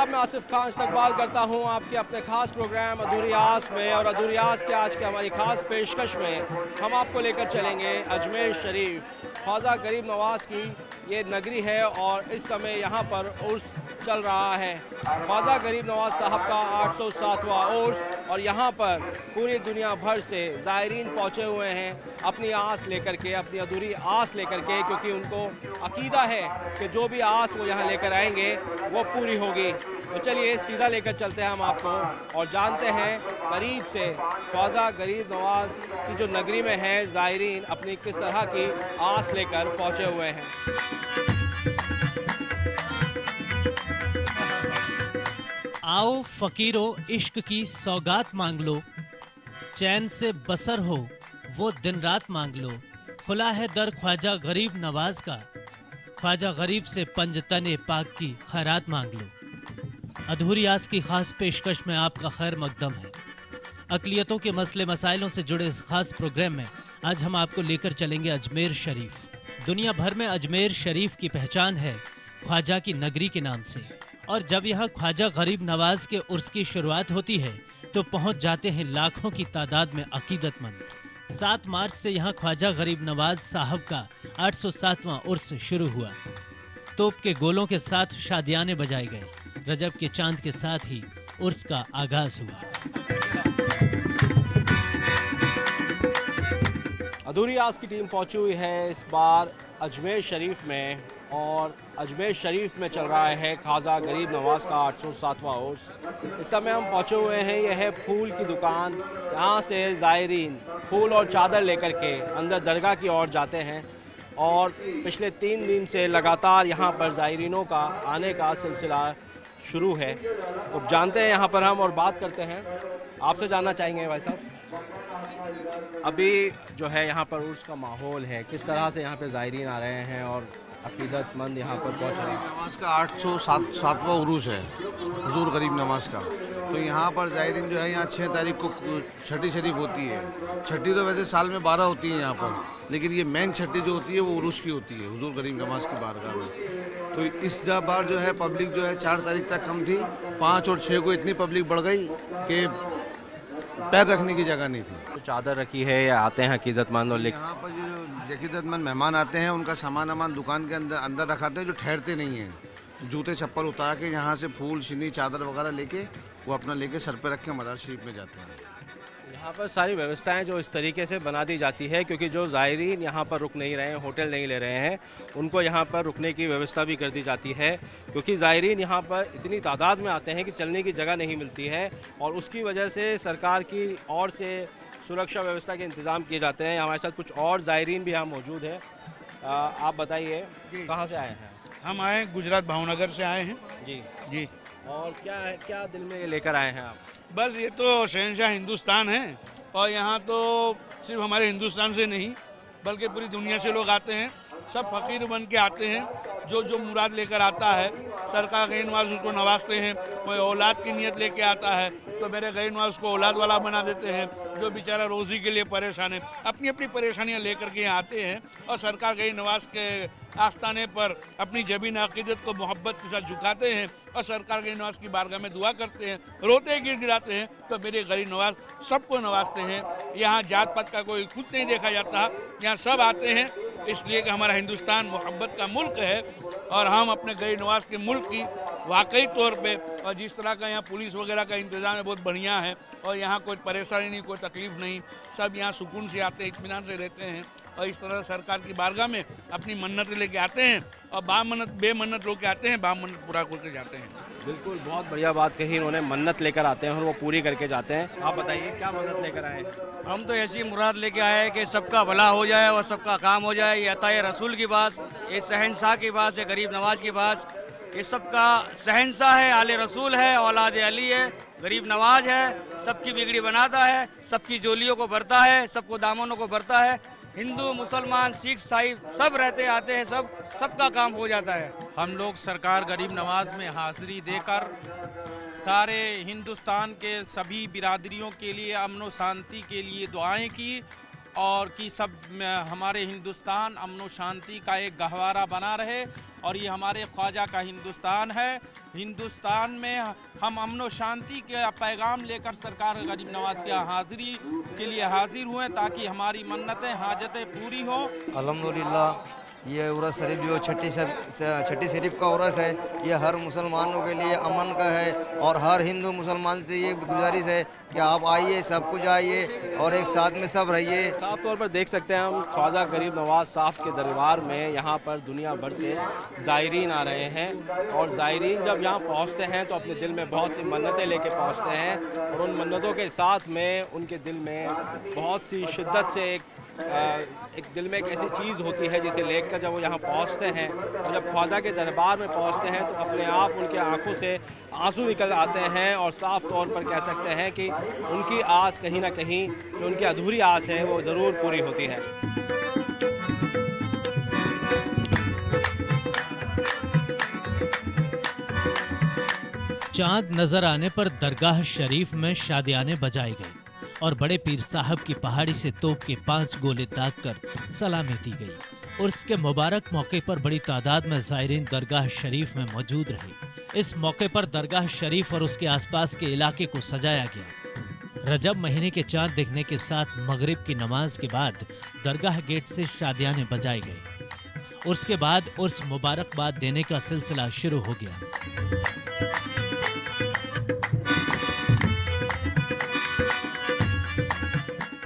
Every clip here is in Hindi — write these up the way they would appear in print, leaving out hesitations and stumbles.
आदाब, मैं आसिफ खान इस्तकबाल करता हूँ आपके अपने ख़ास प्रोग्राम अधूरी आस में। और अधूरी आस के आज के हमारी ख़ास पेशकश में हम आपको लेकर चलेंगे अजमेर शरीफ। ख्वाजा गरीब नवाज़ की ये नगरी है और इस समय यहाँ पर उर्स चल रहा है। ख्वाजा गरीब नवाज़ साहब का 807वां उर्स, और यहाँ पर पूरी दुनिया भर से ज़ायरीन पहुँचे हुए हैं अपनी आस लेकर के, अपनी अधूरी आस लेकर के, क्योंकि उनको अकीदा है कि जो भी आस वो यहाँ लेकर आएंगे वो पूरी होगी। तो चलिए सीधा लेकर चलते हैं हम आपको और जानते हैं करीब से ख्वाजा गरीब नवाज़ की जो नगरी में है ज़ायरीन अपनी किस तरह की आस लेकर पहुँचे हुए हैं। आओ फ़कीरो इश्क की सौगात मांग लो, चैन से बसर हो वो दिन रात मांग लो। खुला है दर ख्वाजा गरीब नवाज का, ख्वाजा गरीब से पंजतने पाक की खैरात मांग लो। अधूरी आस की खास पेशकश में आपका खैर मकदम है। अक़लियतों के मसले मसाइलों से जुड़े इस खास प्रोग्राम में आज हम आपको लेकर चलेंगे अजमेर शरीफ। दुनिया भर में अजमेर शरीफ की पहचान है ख्वाजा की नगरी के नाम से, और जब यहाँ ख्वाजा गरीब नवाज के उर्स की शुरुआत होती है तो पहुँच जाते हैं लाखों की तादाद में अकीदतमंद। 7 मार्च से यहाँ ख्वाजा गरीब नवाज साहब का 807वां उर्स शुरू हुआ। तोप के गोलों के साथ शादियाने बजाए गए। रजब के चांद के साथ ही उर्स का आगाज हुआ। अधूरी आस की टीम पहुंची हुई है इस बार अजमेर शरीफ में, और अजमेर शरीफ में चल रहा है ख्वाजा गरीब नवाज़ का 807वां उर्स। इस समय हम पहुंचे हुए हैं, यह है फूल की दुकान। यहाँ से ज़ायरीन फूल और चादर लेकर के अंदर दरगाह की ओर जाते हैं, और पिछले 3 दिन से लगातार यहाँ पर ज़ायरीनों का आने का सिलसिला शुरू है। अब जानते हैं यहाँ पर हम और बात करते हैं। आपसे जानना चाहेंगे भाई साहब, अभी जो है यहाँ पर उर्स का माहौल है, किस तरह से यहाँ पे ज़ायरीन आ रहे हैं और अकीदतमंद यहाँ पर पहुँच रहे हैं? नमाज का 807वां उरूस है हुजूर गरीब नवाज का। तो यहाँ पर ज़ायरीन जो है, यहाँ 6 तारीख को छठी शरीफ होती है। छठी तो वैसे साल में 12 होती है यहाँ पर, लेकिन ये मेन छठी जो होती है वो उरूस की होती है हुजूर गरीब नवाज की बारगाह में। तो इस बार जो है पब्लिक जो है 4 तारीख तक कम थी, 5 और 6 को इतनी पब्लिक बढ़ गई कि पैर रखने की जगह नहीं थी। तो चादर रखी है या आते हैं अकीदतमंद, और यहाँ पर जो अकीदतमंद मेहमान आते हैं उनका सामान दुकान के अंदर रखाते हैं, जो ठहरते नहीं हैं। जूते चप्पल उतार के यहाँ से फूल शिनी चादर वगैरह लेके वो अपना लेके सर पे रख के मज़ार शरीफ में जाते हैं। यहाँ पर सारी व्यवस्थाएं जो इस तरीके से बना दी जाती है, क्योंकि जो ज़ायरीन यहाँ पर रुक नहीं रहे हैं, होटल नहीं ले रहे हैं, उनको यहाँ पर रुकने की व्यवस्था भी कर दी जाती है, क्योंकि ज़ायरीन यहाँ पर इतनी तादाद में आते हैं कि चलने की जगह नहीं मिलती है, और उसकी वजह से सरकार की ओर से सुरक्षा व्यवस्था के इंतज़ाम किए जाते हैं। हमारे साथ कुछ और ज़ायरीन भी यहाँ मौजूद है। आप बताइए कहाँ से आए हैं? हम आए गुजरात भावनगर से आए हैं जी जी। और क्या दिल में लेकर आए हैं आप? बस ये तो शहंशाह हिंदुस्तान है, और यहाँ तो सिर्फ हमारे हिंदुस्तान से नहीं बल्कि पूरी दुनिया से लोग आते हैं। सब फ़कीर बन के आते हैं, जो मुराद लेकर आता है सरकार गरीब नवाज उसको नवाजते हैं। कोई औलाद की नीयत लेके आता है तो मेरे गरीब नवाज को औलाद वाला बना देते हैं। जो बेचारा रोज़ी के लिए परेशान है, अपनी अपनी परेशानियां लेकर के यहाँ आते हैं, और सरकार गरीब नवाज के आस्थाने पर अपनी जबीन अकीदत को मोहब्बत के साथ झुकाते हैं, और सरकार गरीब नवाज की बारगाह में दुआ करते हैं, रोते गिड़गिड़ाते हैं। तो मेरे गरीब नवाज सबको नवाजते हैं। यहाँ जात पात का कोई खुद नहीं देखा जाता, यहाँ सब आते हैं, इसलिए कि हमारा हिंदुस्तान मोहब्बत का मुल्क है, और हम अपने गरीब नवाज के मुल्क की वाकई तौर पे, और जिस तरह का यहाँ पुलिस वगैरह का इंतज़ाम है बहुत बढ़िया है, और यहाँ कोई परेशानी नहीं, कोई तकलीफ़ नहीं, सब यहाँ सुकून से आते हैं, इत्मीनान से रहते हैं, और इस तरह सरकार की बारगाह में अपनी मन्नतें लेके आते हैं, और बेमन्नत लोग के आते हैं, बामन्नत पूरा करके जाते हैं। बिल्कुल, बहुत बढ़िया बात कही उन्होंने। मन्नत लेकर आते हैं और वो पूरी करके जाते हैं। आप बताइए क्या मन्नत लेकर आए? हम तो ऐसी मुराद लेके आए हैं कि सबका भला हो जाए और सबका काम हो जाए। ये अताए रसूल की बात, ये शहंशाह की बात है, गरीब नवाज की बात। ये सबका शहंशाह है, आले रसूल है, औलाद अली है, गरीब नवाज है, सबकी बिगड़ी बनाता है, सबकी जोलियों को भरता है, सबको दामनों को भरता है। हिंदू मुसलमान सिख ईसाई सब रहते आते हैं, सबका काम हो जाता है। हम लोग सरकार गरीब नवाज में हाजिरी देकर सारे हिंदुस्तान के सभी बिरादरियों के लिए अमन व शांति के लिए दुआएं की, और कि सब हमारे हिंदुस्तान अमन व शांति का एक गहवारा बना रहे, और ये हमारे ख्वाजा का हिंदुस्तान है। हिंदुस्तान में हम अमन और शांति के पैगाम लेकर सरकार गरीब नवाज के हाजिरी के लिए हाजिर हुए ताकि हमारी मन्नतें हाजतें पूरी हो। अल्हम्दुलिल्लाह ये उर्स शरीफ जो छठी शरीफ का उर्स है, ये हर मुसलमानों के लिए अमन का है और हर हिंदू मुसलमान से ये गुजारिश है कि आप आइए, सब कुछ आइए और एक साथ में सब रहिए। साफ तौर पर देख सकते हैं हम ख्वाजा गरीब नवाज साहब के दरबार में यहाँ पर दुनिया भर से ज़ायरीन आ रहे हैं और ज़ायरीन जब यहाँ पहुँचते हैं तो अपने दिल में बहुत सी मन्नतें लेके पहुँचते हैं और उन मन्नतों के साथ में उनके दिल में बहुत सी शिद्दत से एक दिल में एक ऐसी चीज़ होती है जिसे लेकर जब वो यहाँ पहुँचते हैं और जब ख्वाजा के दरबार में पहुँचते हैं तो अपने आप उनके आंखों से आंसू निकल आते हैं और साफ़ तौर पर कह सकते हैं कि उनकी आस कहीं ना कहीं जो उनकी अधूरी आस है वो ज़रूर पूरी होती है। चांद नजर आने पर दरगाह शरीफ में शादियाने बजाई गई और बड़े पीर साहब की पहाड़ी से तोप के 5 गोले दागकर सलामी दी गई। उर्स के मुबारक मौके पर बड़ी तादाद में ज़ायरीन दरगाह शरीफ में मौजूद रहे। इस मौके पर दरगाह शरीफ और उसके आसपास के इलाके को सजाया गया। रजब महीने के चांद दिखने के साथ मगरिब की नमाज के बाद दरगाह गेट से शादियाने बजाए गए। उर्स के बाद उर्स मुबारकबाद देने का सिलसिला शुरू हो गया।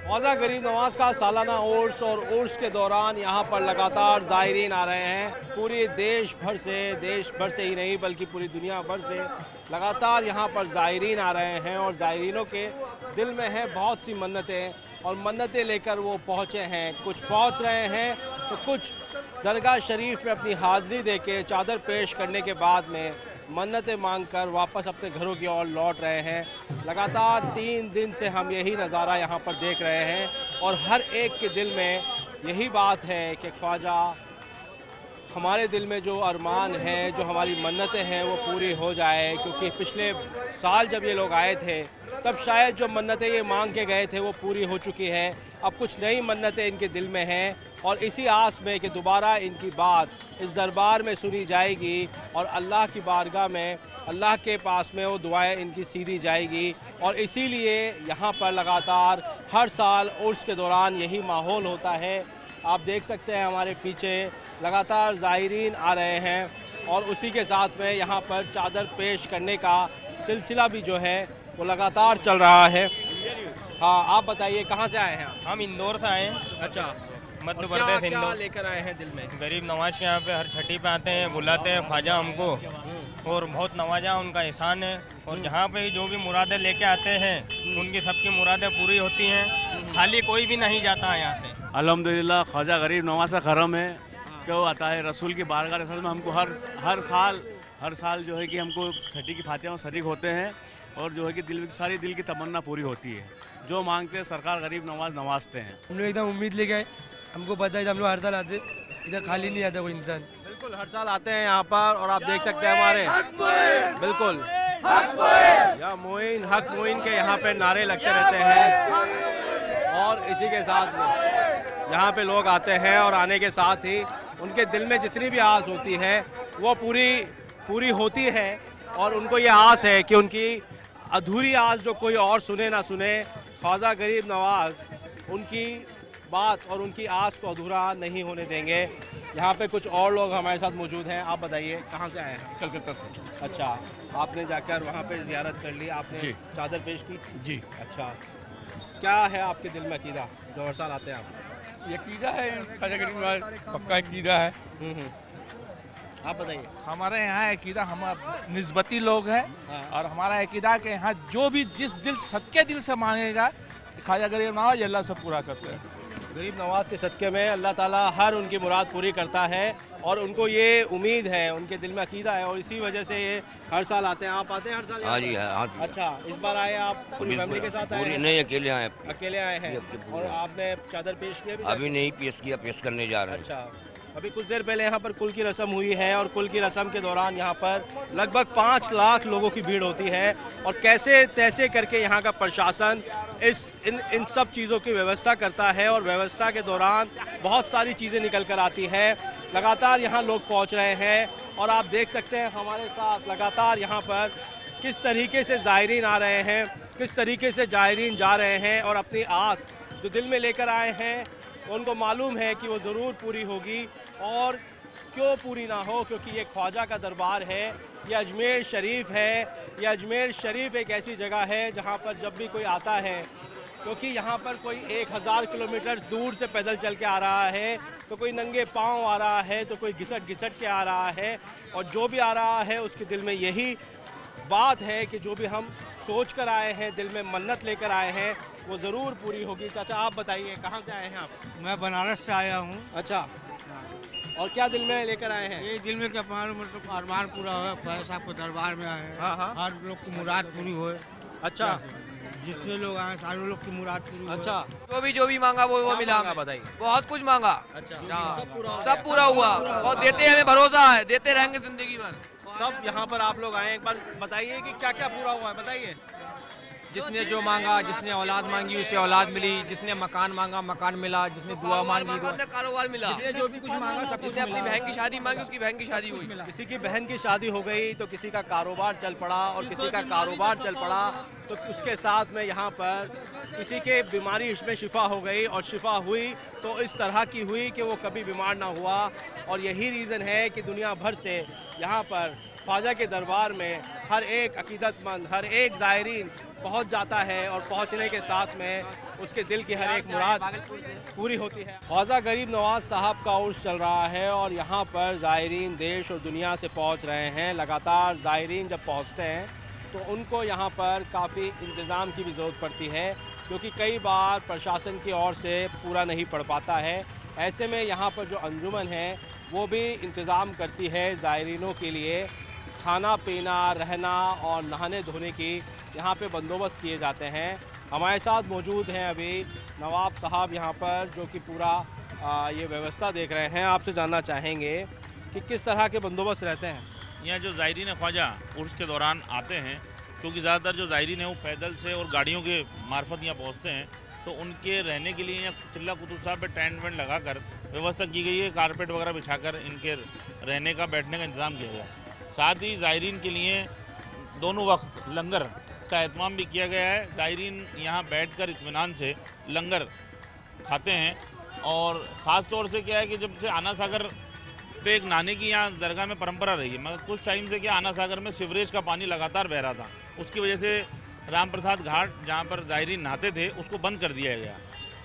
ख्वाजा गरीब नवाज का सालाना उर्स और उर्स के दौरान यहाँ पर लगातार ज़ायरीन आ रहे हैं। पूरे देश भर से ही नहीं बल्कि पूरी दुनिया भर से लगातार यहाँ पर ज़ायरीन आ रहे हैं और ज़ायरीनों के दिल में है बहुत सी मन्नतें और मन्नतें लेकर वो पहुँचे हैं। कुछ पहुँच रहे हैं तो कुछ दरगाह शरीफ में अपनी हाज़िरी देके चादर पेश करने के बाद में मन्नतें मांगकर वापस अपने घरों की ओर लौट रहे हैं। लगातार 3 दिन से हम यही नज़ारा यहाँ पर देख रहे हैं और हर एक के दिल में यही बात है कि ख्वाजा हमारे दिल में जो अरमान है, जो हमारी मन्नतें हैं वो पूरी हो जाए, क्योंकि पिछले साल जब ये लोग आए थे तब शायद जो मन्नतें ये मांग के गए थे वो पूरी हो चुकी है। अब कुछ नई मन्नतें इनके दिल में हैं और इसी आस में कि दोबारा इनकी बात इस दरबार में सुनी जाएगी और अल्लाह की बारगाह में, अल्लाह के पास में वो दुआएं इनकी सीधी जाएगी। और इसीलिए यहाँ पर लगातार हर साल उर्स के दौरान यही माहौल होता है। आप देख सकते हैं हमारे पीछे लगातार ज़ायरीन आ रहे हैं और उसी के साथ में यहाँ पर चादर पेश करने का सिलसिला भी जो है वो लगातार चल रहा है। हाँ, आप बताइए कहाँ से आए हैं आप? हम इंदौर से आए हैं। अच्छा, मध्य प्रदेश क्या इंदौर। लेकर आए हैं दिल में? गरीब नवाज के यहाँ पे हर छठी पे आते हैं, बुलाते हैं ख्वाजा हमको और बहुत नवाजा, उनका एहसान है। और जहाँ पे जो भी मुरादें लेके आते हैं उनकी सबकी मुरादें पूरी होती हैं, खाली कोई भी नहीं जाता है यहाँ से। अल्हम्दुलिल्लाह ख्वाजा गरीब नवाज का करम है क्यों आता है रसूल की बारगाह में हमको हर साल जो है कि हमको छठी की फातिहा शरीक होते हैं और जो है कि सारी दिल की तमन्ना पूरी होती है। जो मांगते हैं सरकार गरीब नवाज नवाजते हैं। हम लोग एकदम उम्मीद लेके आए, हमको पता है हम लोग हर साल आते, इधर खाली नहीं आता कोई इंसान। बिल्कुल हर साल आते हैं यहाँ पर और आप देख सकते हैं हमारे बिल्कुल या मोइन हक मोइन के यहाँ पे नारे लगते रहते हैं और इसी के साथ में यहाँ पे लोग आते हैं और आने के साथ ही उनके दिल में जितनी भी आस होती है वो पूरी होती है और उनको ये आस है कि उनकी अधूरी आस जो कोई और सुने ना सुने, ख्वाजा गरीब नवाज उनकी बात और उनकी आस को अधूरा नहीं होने देंगे। यहाँ पे कुछ और लोग हमारे साथ मौजूद हैं। आप बताइए कहाँ से आए हैं? कलकत्ता से। अच्छा, आपने जाकर वहाँ पे ज़ियारत कर ली, आपने चादर पेश की? जी। अच्छा, क्या है आपके दिल में अकीदा जो हर साल आते हैं आप? अकीदा है ख्वाजा गरीब नवाज, पक्का अकीदा है। आप बताइए। हमारे यहाँ अकीदा, हम निस्बती लोग हैं और हमारा अकीदा के यहाँ जो भी जिस दिल सच्चे दिल से मांगेगा ख्वाजा गरीब नवाज अल्लाह सब पूरा करते हैं। गरीब नवाज के सदक़े में अल्लाह ताला हर उनकी मुराद पूरी करता है और उनको ये उम्मीद है, उनके दिल में अकीदा है और इसी वजह से ये हर साल आते हैं। आप आते हैं हर साल? हाँ जी, हाँ। अच्छा, इस बार आए आप पूरी फैमिली के साथ आए हैं? नहीं, अकेले आए। अकेले आए हैं और आपने चादर पेश किया? अभी नहीं पेश किया, पेश करने जा रहे हैं। अच्छा, अभी कुछ देर पहले यहाँ पर कुल की रस्म हुई है और कुल की रस्म के दौरान यहाँ पर लगभग 5 लाख लोगों की भीड़ होती है और कैसे तैसे करके यहाँ का प्रशासन इन सब चीज़ों की व्यवस्था करता है और व्यवस्था के दौरान बहुत सारी चीज़ें निकल कर आती है। लगातार यहाँ लोग पहुँच रहे हैं और आप देख सकते हैं हमारे साथ लगातार यहाँ पर किस तरीके से ज़ायरीन आ रहे हैं, किस तरीके से ज़ायरीन जा रहे हैं और अपनी आस जो दिल में लेकर आए हैं उनको मालूम है कि वो ज़रूर पूरी होगी। और क्यों पूरी ना हो, क्योंकि ये ख्वाजा का दरबार है, ये अजमेर शरीफ है। ये अजमेर शरीफ एक ऐसी जगह है जहाँ पर जब भी कोई आता है, क्योंकि यहाँ पर कोई 1000 किलोमीटर दूर से पैदल चल के आ रहा है, तो कोई नंगे पाँव आ रहा है, तो कोई घिसट घिसट के आ रहा है, और जो भी आ रहा है उसके दिल में यही बात है कि जो भी हम सोच कर आए हैं, दिल में मन्नत लेकर आए हैं, वो ज़रूर पूरी होगी। चाचा आप बताइए, कहाँ से आए हैं आप? मैं बनारस से आया हूँ। अच्छा, और क्या दिल में लेकर आए हैं? ये दिल में कि हमारा मतलब अरमान पूरा हो, ख्वाजा साहब के दरबार में आए हैं। हाँ। हर लोग की मुराद पूरी हो। अच्छा, जितने लोग आए सारे लोग की मुराद पूरी हो। अच्छा, जो भी मांगा वो मिला। बताइए। बहुत कुछ मांगा। अच्छा, सब पूरा हुआ और देते हमें भरोसा है, देते रहेंगे जिंदगी भर। सब यहाँ पर आप लोग आए, एक बार बताइए कि क्या क्या पूरा हुआ है, बताइए। जिसने जो मांगा, जिसने औलाद मांगी उसे औलाद मिली, जिसने मकान मांगा मकान मिला, जिसने दुआ मांगी कारोबार मिला, जिसने जो भी कुछ मांगा सब कुछ। अपनी बहन की शादी मांगी, उसकी बहन की शादी हुई। किसी की बहन की शादी हो गई तो किसी का कारोबार चल पड़ा, और किसी का कारोबार चल पड़ा तो उसके साथ में यहाँ पर किसी के बीमारी में शिफा हो गई, और शिफा हुई तो इस तरह की हुई कि वो कभी बीमार ना हुआ। और यही रीज़न है कि दुनिया भर से यहाँ पर ख्वाजा के दरबार में हर एक अकीदतमंद, हर एक ज़ायरीन पहुँच जाता है, और पहुँचने के साथ में उसके दिल की हर एक मुराद पूरी होती है। ख्वाजा गरीब नवाज साहब का उर्स चल रहा है और यहाँ पर ज़ायरीन देश और दुनिया से पहुँच रहे हैं। लगातार ज़ायरीन जब पहुँचते हैं तो उनको यहाँ पर काफ़ी इंतज़ाम की भी ज़रूरत पड़ती है, क्योंकि कई बार प्रशासन की ओर से पूरा नहीं पड़ पाता है। ऐसे में यहाँ पर जो अंजुमन है वो भी इंतज़ाम करती है ज़ायरीनों के लिए, खाना पीना, रहना और नहाने धोने की यहाँ पे बंदोबस्त किए जाते हैं। हमारे साथ मौजूद हैं अभी नवाब साहब यहाँ पर, जो कि पूरा ये व्यवस्था देख रहे हैं। आपसे जानना चाहेंगे कि किस तरह के बंदोबस्त रहते हैं यहाँ जो ज़ायरीन ख्वाजा उर्स के दौरान आते हैं, क्योंकि ज़्यादातर जो ज़ायरीन है वो पैदल से और गाड़ियों के मार्फत यहाँ पहुँचते हैं, तो उनके रहने के लिए यहाँ चिल्ला कुतुब साहब पे टेंट वेंट लगाकर व्यवस्था की गई है, कारपेट वगैरह बिछाकर इनके रहने का, बैठने का इंतज़ाम किया गया। साथ ही ज़ायरीन के लिए दोनों वक्त लंगर का एहतमाम भी किया गया है। ज़ायरीन यहाँ बैठकर इत्मीनान से लंगर खाते हैं, और ख़ास तौर से क्या है कि जब से आना सागर पे एक नहाने की यहाँ दरगाह में परंपरा रही है, मगर कुछ टाइम से क्या आना सागर में सीवरेज का पानी लगातार बह रहा था, उसकी वजह से राम प्रसाद घाट जहाँ पर ज़ायरीन नहाते थे उसको बंद कर दिया गया।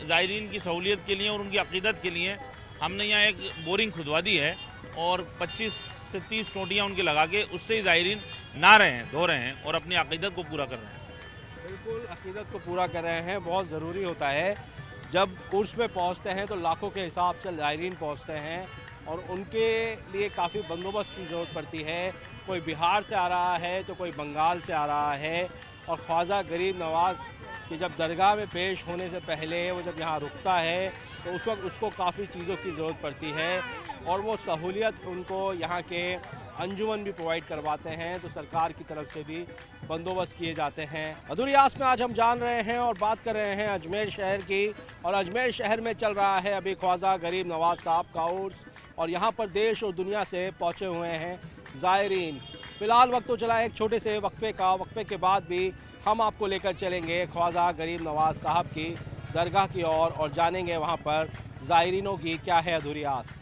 ज़ायरीन की सहूलियत के लिए और उनकी अकीदत के लिए हमने यहाँ एक बोरिंग खुदवा दी है, और 25 से 30 टोटियाँ उनकी लगा के उससे ही ज़ायरीन नहा रहे हैं, धो रहे हैं और अपनी अकीदत को पूरा कर रहे हैं। बिल्कुल, अकीदत को पूरा कर रहे हैं। बहुत ज़रूरी होता है जब उर्स में पहुँचते हैं तो लाखों के हिसाब से ज़ायरीन पहुँचते हैं, और उनके लिए काफ़ी बंदोबस्त की ज़रूरत पड़ती है। कोई बिहार से आ रहा है तो कोई बंगाल से आ रहा है, और ख्वाजा गरीब नवाज की जब दरगाह में पेश होने से पहले वो जब यहाँ रुकता है तो उस वक्त उसको काफ़ी चीज़ों की ज़रूरत पड़ती है, और वो सहूलियत उनको यहाँ के अंजुमन भी प्रोवाइड करवाते हैं, तो सरकार की तरफ से भी बंदोबस्त किए जाते हैं। अधूरी आस में आज हम जान रहे हैं और बात कर रहे हैं अजमेर शहर की, और अजमेर शहर में चल रहा है अभी ख्वाजा गरीब नवाज साहब का उर्स, और यहाँ पर देश और दुनिया से पहुँचे हुए हैं ज़ायरीन। फ़िलहाल वक्त तो चला एक छोटे से वक्फे का, वक्फे के बाद भी हम आपको लेकर चलेंगे ख्वाजा गरीब नवाज साहब की दरगाह की ओर, और जानेंगे वहाँ पर ज़ायरीनों की क्या है अधूरी आस।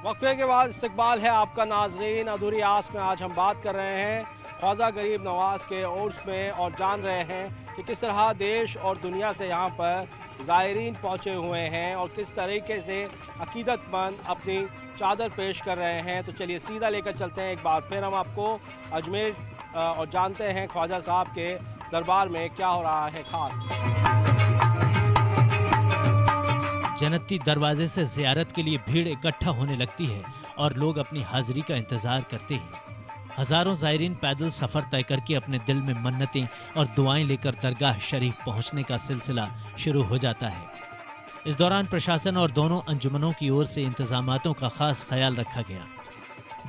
वक्फे के बाद इस्तकबाल है आपका नाजरीन। अधूरी आस में आज हम बात कर रहे हैं ख्वाजा गरीब नवाज के उर्स में, और जान रहे हैं कि किस तरह देश और दुनिया से यहाँ पर ज़ायरीन पहुँचे हुए हैं और किस तरीके से अकीदतमंद अपनी चादर पेश कर रहे हैं। तो चलिए सीधा लेकर चलते हैं एक बार फिर हम आपको अजमेर, और जानते हैं ख्वाजा साहब के दरबार में क्या हो रहा है ख़ास। जन्नती दरवाजे से ज़ियारत के लिए भीड़ इकट्ठा होने लगती है और लोग अपनी हाजिरी का इंतज़ार करते हैं। हजारों ज़ायरीन पैदल सफ़र तय करके अपने दिल में मन्नतें और दुआएं लेकर दरगाह शरीफ पहुंचने का सिलसिला शुरू हो जाता है। इस दौरान प्रशासन और दोनों अंजुमनों की ओर से इंतजामातों का खास ख्याल रखा गया।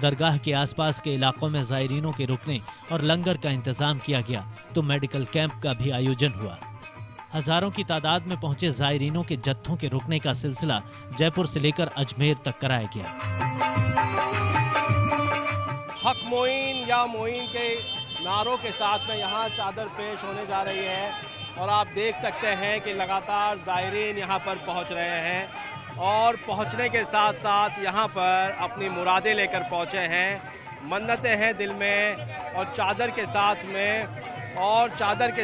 दरगाह के आसपास के इलाकों में ज़ायरीनों के रुकने और लंगर का इंतजाम किया गया तो मेडिकल कैंप का भी आयोजन हुआ। हजारों की तादाद में पहुंचे ज़ायरीनों के जत्थों के रुकने का सिलसिला जयपुर से लेकर अजमेर तक कराया गया। हक मोइन या मोइन के नारों के साथ में यहाँ चादर पेश होने जा रही है और आप देख सकते हैं कि लगातार ज़ायरीन यहाँ पर पहुँच रहे हैं और पहुँचने के साथ साथ यहाँ पर अपनी मुरादें लेकर पहुँचे हैं। मन्नतें हैं दिल में और चादर के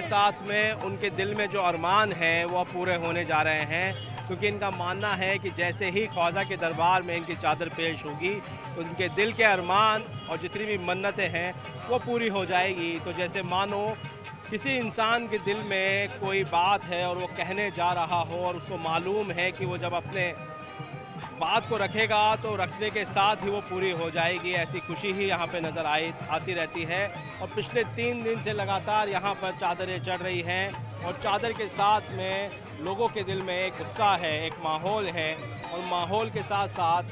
साथ में उनके दिल में जो अरमान है वो पूरे होने जा रहे हैं, क्योंकि इनका मानना है कि जैसे ही ख्वाजा के दरबार में इनकी चादर पेश होगी तो उनके दिल के अरमान और जितनी भी मन्नतें हैं वो पूरी हो जाएगी। तो जैसे मानो किसी इंसान के दिल में कोई बात है और वो कहने जा रहा हो और उसको मालूम है कि वो जब अपने बात को रखेगा तो रखने के साथ ही वो पूरी हो जाएगी। ऐसी खुशी ही यहाँ पे नज़र आती रहती है और पिछले 3 दिन से लगातार यहाँ पर चादरें चढ़ रही हैं और चादर के साथ में लोगों के दिल में एक उत्साह है, एक माहौल है और माहौल के साथ साथ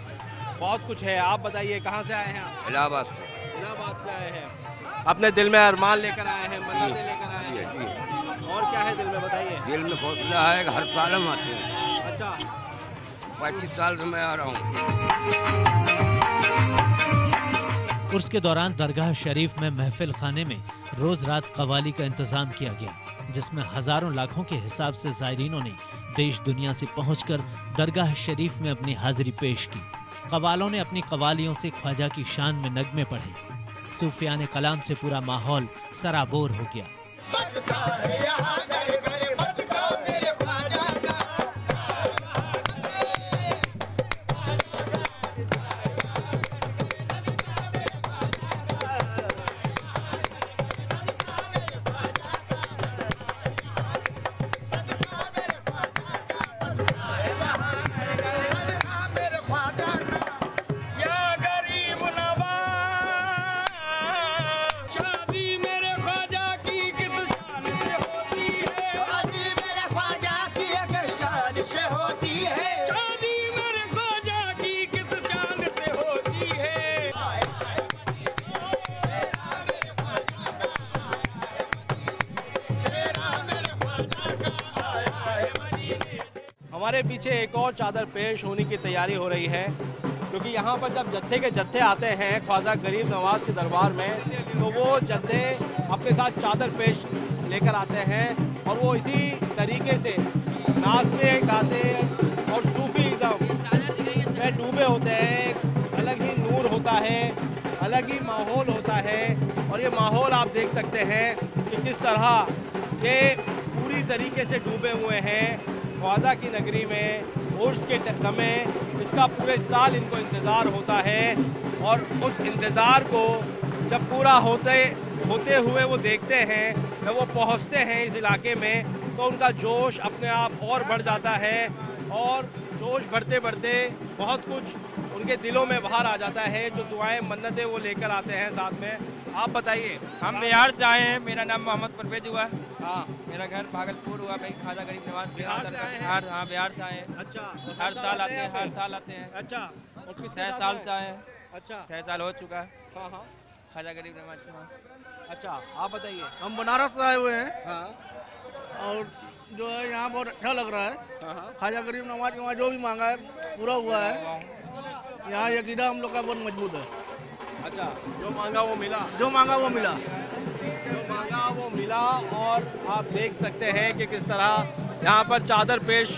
बहुत कुछ है। आप बताइए कहाँ से आए हैं आप? इलाहाबाद से। इलाहाबाद से आए हैं, अपने दिल में अरमान लेकर आए हैं, मन्नतें लेकर आए हैं। और क्या है दिल में बताइए? दिल में हौसला है कि हर साल हम आते हैं। अच्छा, 35 साल से मैं आ रहा हूँ। उर्स के दौरान दरगाह शरीफ में महफिल खाने में रोज रात कवाली का इंतजाम किया गया, जिसमें हजारों लाखों के हिसाब से ज़ायरीनों ने देश दुनिया से पहुंचकर दरगाह शरीफ में अपनी हाजिरी पेश की। कवालों ने अपनी कवालियों से ख्वाजा की शान में नगमे पढ़े। सूफियाने कलाम से पूरा माहौल सराबोर हो गया। हमारे पीछे एक और चादर पेश होने की तैयारी हो रही है, क्योंकि यहाँ पर जब जत्थे के जत्थे आते हैं ख्वाजा गरीब नवाज के दरबार में तो वो जत्थे अपने साथ चादर पेश लेकर आते हैं और वो इसी तरीके से नाचते गाते और सूफीज़्म में डूबे होते हैं। अलग ही नूर होता है, अलग ही माहौल होता है और ये माहौल आप देख सकते हैं कि किस तरह ये पूरी तरीके से डूबे हुए हैं ख्वाजा की नगरी में। उर्स के समय इसका पूरे साल इनको इंतज़ार होता है और उस इंतज़ार को जब पूरा होते हुए वो देखते हैं, जब वो पहुंचते हैं इस इलाके में तो उनका जोश अपने आप और बढ़ जाता है और जोश बढ़ते बढ़ते बहुत कुछ उनके दिलों में बाहर आ जाता है। जो दुआएं मन्नतें वो लेकर आते हैं साथ में। आप बताइए। हम बिहार से आए हैं, मेरा नाम मोहम्मद परवेज हुआ है। हाँ, मेरा घर भागलपुर हुआ, भाई ख्वाजा गरीब नवाज के बिहार से आए हैं? हाँ, बिहार से आए हैं। अच्छा, हर साल आते हैं, हर साल आते हैं। अच्छा, 6 साल से आए हैं। अच्छा, 6 साल हो चुका है। हाँ हाँ, ख्वाजा गरीब नवाज के वहाँ। अच्छा, आप बताइए। हम बनारस से आए हुए हैं। हाँ, और जो है यहाँ बहुत अच्छा लग रहा है। ख्वाजा गरीब नवाज के वहाँ जो भी मांगा है पूरा हुआ है। यहाँ यकीना हम लोग का बहुत मजबूत है। अच्छा, जो मांगा वो मिला। जो मांगा वो मिला। जो मांगा वो मिला। और आप देख सकते हैं कि किस तरह यहाँ पर चादर पेश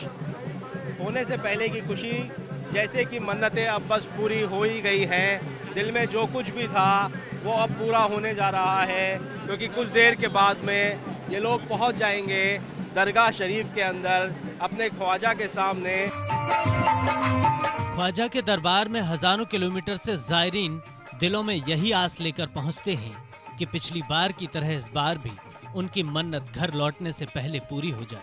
होने से पहले की खुशी, जैसे कि मन्नतें अब बस पूरी हो ही गई हैं। दिल में जो कुछ भी था वो अब पूरा होने जा रहा है, क्योंकि कुछ देर के बाद में ये लोग पहुँच जाएंगे दरगाह शरीफ के अंदर अपने ख्वाजा के सामने। ख्वाजा के दरबार में हजारों किलोमीटर से ज़ायरीन दिलों में यही आस लेकर पहुंचते हैं कि पिछली बार की तरह इस बार भी उनकी मन्नत घर लौटने से पहले पूरी हो जाए।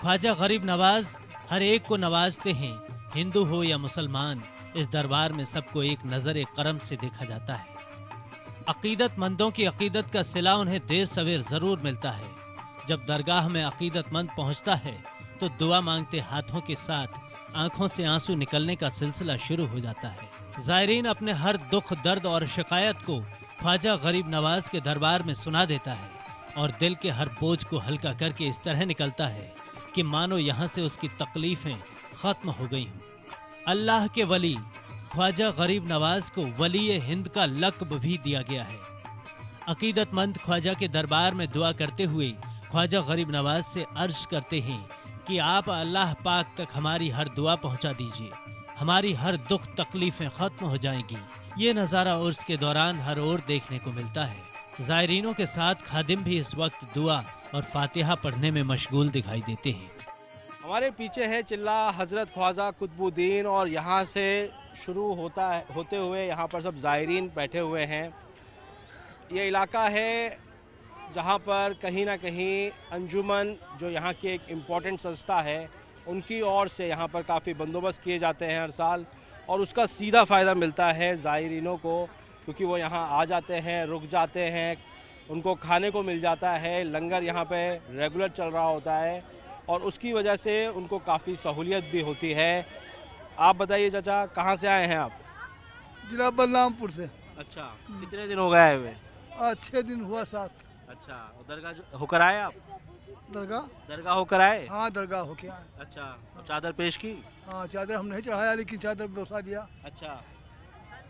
ख्वाजा गरीब नवाज हर एक को नवाजते हैं, हिंदू हो या मुसलमान। इस दरबार में सबको एक नज़र करम से देखा जाता है। अकीदतमंदों की अकीदत का सिला उन्हें देर सवेर जरूर मिलता है। जब दरगाह में अकीदतमंद पहुंचता है तो दुआ मांगते हाथों के साथ आंखों से आंसू निकलने का सिलसिला शुरू हो जाता है। ज़ायरीन अपने हर दुख, दर्द और शिकायत को ख्वाजा गरीब नवाज के दरबार में सुना देता है और दिल के हर बोझ को हल्का करके इस तरह निकलता है कि मानो यहाँ से उसकी तकलीफें खत्म हो गई हों। अल्लाह के वली ख्वाजा गरीब नवाज को वली हिंद का लक़ब भी दिया गया है। अकीदतमंद ख्वाजा के दरबार में दुआ करते हुए ख्वाजा गरीब नवाज से अर्ज करते हैं कि आप अल्लाह पाक तक हमारी हर दुआ पहुंचा दीजिए, हमारी हर दुख तकलीफें खत्म हो जाएंगी। ये नज़ारा उर्स के दौरान हर ओर देखने को मिलता है। ज़ायरीनों के साथ खादिम भी इस वक्त दुआ और फातिहा पढ़ने में मशगूल दिखाई देते हैं। हमारे पीछे है चिल्ला हज़रत ख्वाजा कुतुबुद्दीन और यहाँ से शुरू होते हुए यहाँ पर सब ज़ायरीन बैठे हुए हैं। ये इलाका है जहाँ पर कहीं ना कहीं अंजुमन जो यहाँ की एक इम्पॉर्टेंट संस्था है उनकी ओर से यहाँ पर काफ़ी बंदोबस्त किए जाते हैं हर साल, और उसका सीधा फ़ायदा मिलता है ज़ायरीनों को, क्योंकि वो यहाँ आ जाते हैं, रुक जाते हैं, उनको खाने को मिल जाता है, लंगर यहाँ पे रेगुलर चल रहा होता है और उसकी वजह से उनको काफ़ी सहूलियत भी होती है। आप बताइए चाचा, कहाँ से आए हैं आप? जिला बलरामपुर से। अच्छा, कितने दिन हो गए हुए? 6 दिन हुआ, 7। अच्छा, दरगाह होकर आए आप? दरगाह होकर आए? हाँ, दरगाह होके आए। अच्छा, और चादर पेश की? हाँ, चादर हम नहीं चढ़ाया, लेकिन चादर डोसा दिया। अच्छा,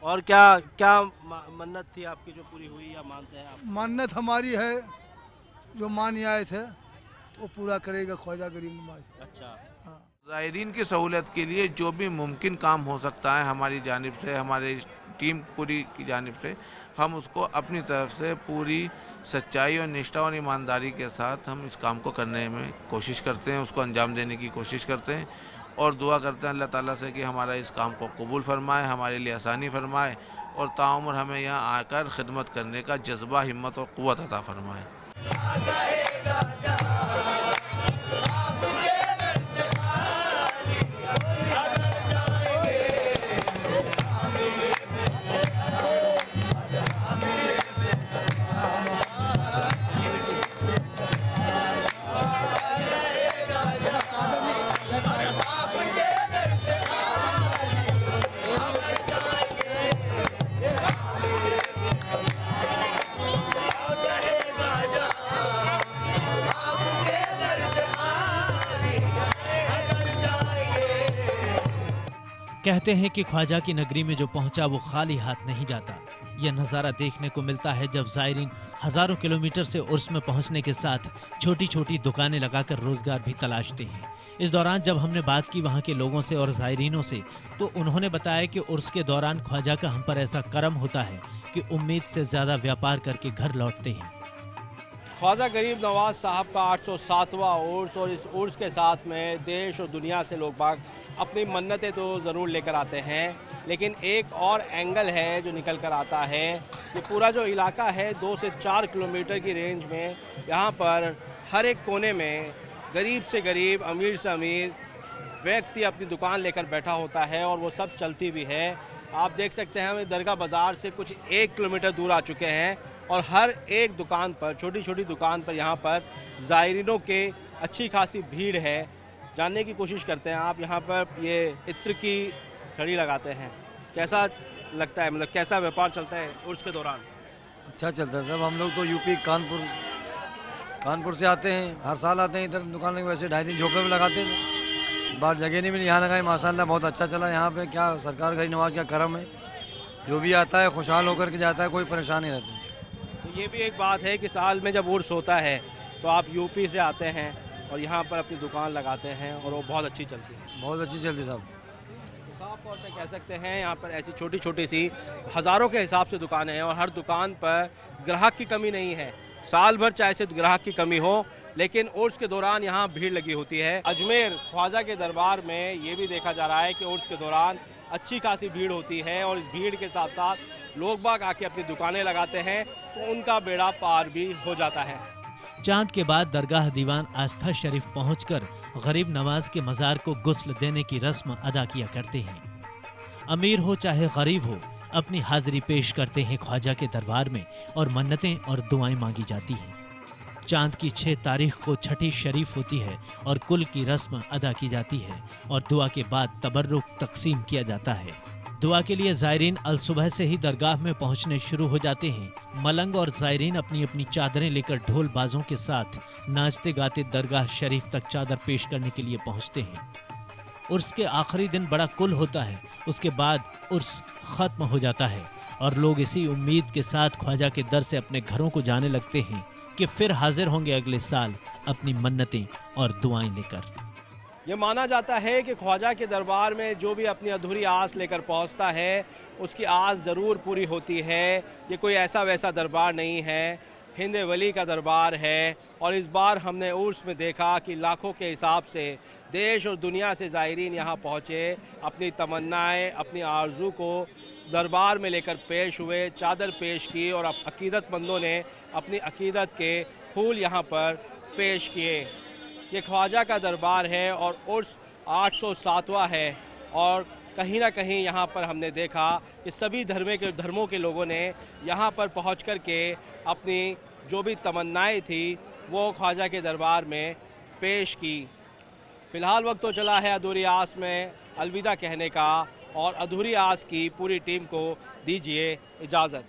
और क्या क्या मन्नत थी आपकी जो पूरी हुई या मानते हैं आप? मन्नत हमारी है जो मान आए थे वो पूरा करेगा ख्वाजा गरीब नवाज। अच्छा, ज़ायरीन की सहूलत के लिए जो भी मुमकिन काम हो सकता है हमारी जानिब से, हमारी टीम पूरी की जानिब से, हम उसको अपनी तरफ से पूरी सच्चाई और निष्ठा और ईमानदारी के साथ हम इस काम को करने में कोशिश करते हैं, उसको अंजाम देने की कोशिश करते हैं और दुआ करते हैं अल्लाह ताला से कि हमारा इस काम को कबूल फरमाए, हमारे लिए आसानी फरमाए और ताउम्र हमें यहाँ आकर खिदमत करने का जज्बा, हिम्मत और क़ुव्वत अता फरमाए। कहते हैं कि ख्वाजा की नगरी में जो पहुंचा वो खाली हाथ नहीं जाता। यह नज़ारा देखने को मिलता है जब ज़ायरीन हज़ारों किलोमीटर से उर्स में पहुंचने के साथ छोटी छोटी दुकानें लगाकर रोज़गार भी तलाशते हैं। इस दौरान जब हमने बात की वहां के लोगों से और ज़ायरीनों से तो उन्होंने बताया कि उर्स के दौरान ख्वाजा का हम पर ऐसा करम होता है कि उम्मीद से ज़्यादा व्यापार करके घर लौटते हैं। ख्वाजा गरीब नवाज साहब का 807वां उर्स, और इस उर्स के साथ में देश और दुनिया से लोग बाग अपनी मन्नतें तो ज़रूर लेकर आते हैं, लेकिन एक और एंगल है जो निकल कर आता है कि पूरा जो इलाका है 2 से 4 किलोमीटर की रेंज में, यहाँ पर हर एक कोने में गरीब से गरीब, अमीर से अमीर व्यक्ति अपनी दुकान लेकर बैठा होता है और वो सब चलती भी है। आप देख सकते हैं हम दरगाह बाज़ार से कुछ 1 किलोमीटर दूर आ चुके हैं और हर एक दुकान पर, छोटी छोटी दुकान पर यहाँ पर ज़ायरीनों के अच्छी खासी भीड़ है। जानने की कोशिश करते हैं आप, यहाँ पर ये इत्र की छड़ी लगाते हैं, कैसा लगता है, मतलब कैसा व्यापार चलता है उर्स के दौरान? अच्छा चलता है सब। हम लोग तो यूपी कानपुर से आते हैं, हर साल आते हैं इधर दुकान में। वैसे 2.5 दिन झोपड़े में लगाते थे, इस बार जगह नहीं मिली, यहाँ लगाए। माशाल्लाह बहुत अच्छा चला यहाँ पे। क्या सरकार गरीब नवाज का करम है, जो भी आता है खुशहाल होकर के जाता है, कोई परेशानी नहीं रहती। तो ये भी एक बात है कि साल में जब उर्स होता है तो आप यूपी से आते हैं और यहाँ पर अपनी दुकान लगाते हैं और वो बहुत अच्छी चलती है। बहुत अच्छी चलती साहब। साफ तौर पे कह सकते हैं यहाँ पर ऐसी छोटी छोटी सी हज़ारों के हिसाब से दुकानें हैं और हर दुकान पर ग्राहक की कमी नहीं है। साल भर चाहे से ग्राहक की कमी हो, लेकिन उर्स के दौरान यहाँ भीड़ लगी होती है। अजमेर ख्वाजा के दरबार में ये भी देखा जा रहा है कि उर्स के दौरान अच्छी खासी भीड़ होती है और इस भीड़ के साथ साथ लोग बाग आके अपनी दुकानें लगाते हैं तो उनका बेड़ा पार भी हो जाता है। चांद के बाद दरगाह दीवान आस्था शरीफ पहुंचकर गरीब नवाज के मज़ार को गुस्ल देने की रस्म अदा किया करते हैं। अमीर हो चाहे गरीब हो, अपनी हाजिरी पेश करते हैं ख्वाजा के दरबार में और मन्नतें और दुआएं मांगी जाती हैं। चांद की 6 तारीख को छठी शरीफ होती है और कुल की रस्म अदा की जाती है और दुआ के बाद तबर्रुक तकसीम किया जाता है। दुआ के लिए ज़ायरीन अल सुबह से ही दरगाह में पहुंचने शुरू हो जाते हैं। मलंग और ज़ायरीन अपनी अपनी चादरें लेकर ढोल बाजों के साथ नाचते गाते दरगाह शरीफ तक चादर पेश करने के लिए पहुंचते हैं। उर्स के आखिरी दिन बड़ा कुल होता है, उसके बाद उर्स ख़त्म हो जाता है और लोग इसी उम्मीद के साथ ख्वाजा के दर से अपने घरों को जाने लगते हैं कि फिर हाजिर होंगे अगले साल अपनी मन्नतें और दुआएं लेकर। ये माना जाता है कि ख्वाजा के दरबार में जो भी अपनी अधूरी आस लेकर पहुंचता है उसकी आस ज़रूर पूरी होती है। ये कोई ऐसा वैसा दरबार नहीं है, हिंद वली का दरबार है। और इस बार हमने उर्स में देखा कि लाखों के हिसाब से देश और दुनिया से ज़ायरीन यहाँ पहुँचे, अपनी तमन्नाएँ, अपनी आरज़ू को दरबार में लेकर पेश हुए, चादर पेश की और अकीदतमंदों ने अपनी अकीदत के फूल यहाँ पर पेश किए। ये ख्वाजा का दरबार है और उर्स 807वां है और कहीं ना कहीं यहाँ पर हमने देखा कि सभी धर्मों के लोगों ने यहाँ पर पहुँच कर के अपनी जो भी तमन्नाएं थी वो ख्वाजा के दरबार में पेश की। फ़िलहाल वक्त तो चला है अधूरी आस में अलविदा कहने का और अधूरी आस की पूरी टीम को दीजिए इजाज़त।